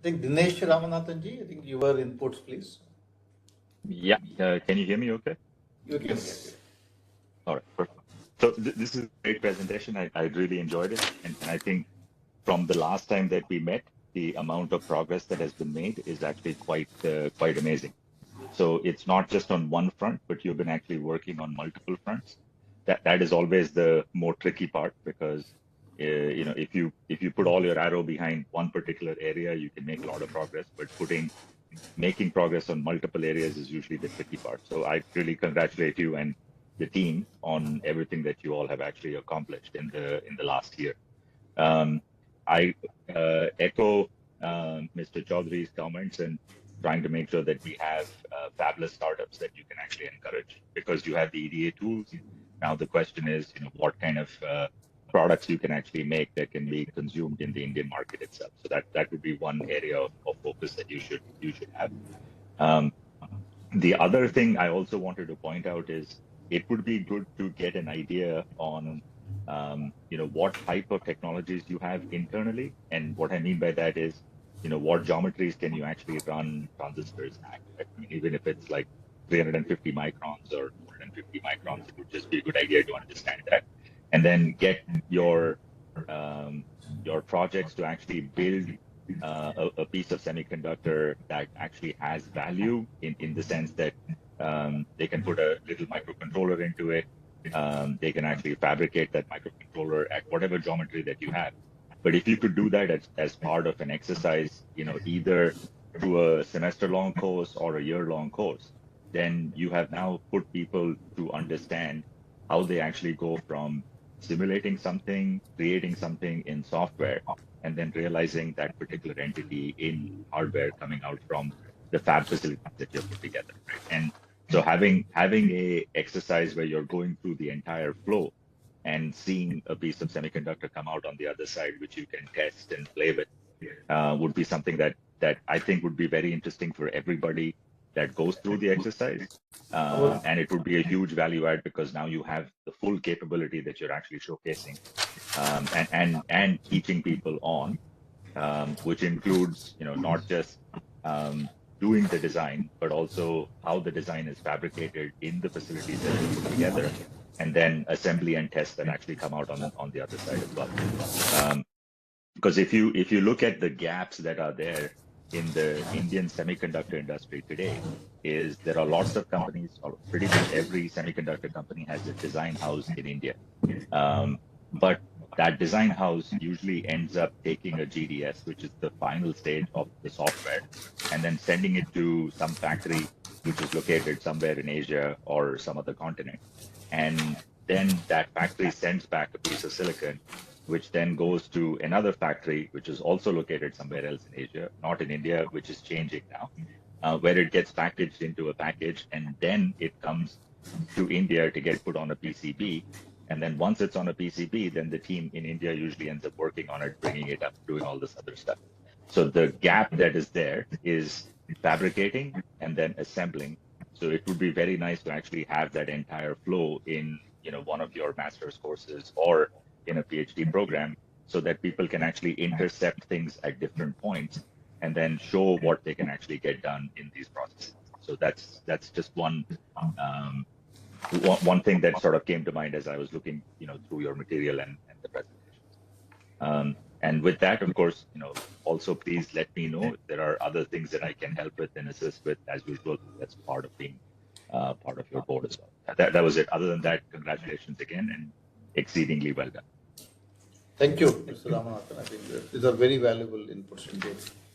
I think Dinesh Ramanathan ji, I think your inputs, please. Yeah, can you hear me okay? You can hear. All right, perfect. So this is a great presentation. I really enjoyed it. And I think from the last time that we met, the amount of progress that has been made is actually quite amazing. So it's not just on one front, but you've been actually working on multiple fronts. That is always the more tricky part because if you put all your arrow behind one particular area, you can make a lot of progress. But making progress on multiple areas is usually the tricky part. So I really congratulate you and the team on everything that you all have actually accomplished in the last year. I echo Mr. Chaudhary's comments and trying to make sure that we have fabulous startups that you can actually encourage because you have the EDA tools. Now the question is, what kind of products you can actually make that can be consumed in the Indian market itself. So that would be one area of focus that you should have. The other thing I also wanted to point out is it would be good to get an idea on what type of technologies you have internally. And what I mean by that is, what geometries can you actually run transistors at? Right? I mean, even if it's like 350 microns or 450 microns, it would just be a good idea to understand that. And then get your projects to actually build a piece of semiconductor that actually has value in the sense that they can put a little microcontroller into it. They can actually fabricate that microcontroller at whatever geometry that you have. But if you could do that as part of an exercise, either through a semester-long course or a year-long course, then you have now put people to understand how they actually go from simulating something, creating something in software, and then realizing that particular entity in hardware coming out from the fab facilities that you've put together. Right? And so having a exercise where you're going through the entire flow and seeing a piece of semiconductor come out on the other side, which you can test and play with, would be something that I think would be very interesting for everybody that goes through the exercise. And it would be a huge value add because now you have the full capability that you're actually showcasing and teaching people on, which includes, not just doing the design, but also how the design is fabricated in the facilities that you put together, and then assembly and tests that actually come out on the other side as well. Because if you look at the gaps that are there in the Indian semiconductor industry today, is there are lots of companies, or pretty much every semiconductor company has a design house in India. But that design house usually ends up taking a GDS, which is the final stage of the software, and then sending it to some factory, which is located somewhere in Asia or some other continent. And then that factory sends back a piece of silicon, which then goes to another factory, which is also located somewhere else in Asia, not in India, which is changing now, where it gets packaged into a package, and then it comes to India to get put on a PCB. And then once it's on a PCB, then the team in India usually ends up working on it, bringing it up, doing all this other stuff. So the gap that is there is fabricating and then assembling. So it would be very nice to actually have that entire flow in, one of your master's courses or in a PhD program, so that people can actually intercept things at different points and then show what they can actually get done in these processes. So that's just one thing that sort of came to mind as I was looking, through your material and the presentations. And with that, of course, also please let me know if there are other things that I can help with and assist with. As usual, that's part of being part of your board as well. That was it. Other than that, congratulations again and exceedingly well done. Thank you, Mr. Ramanathan. I think these are very valuable inputs indeed.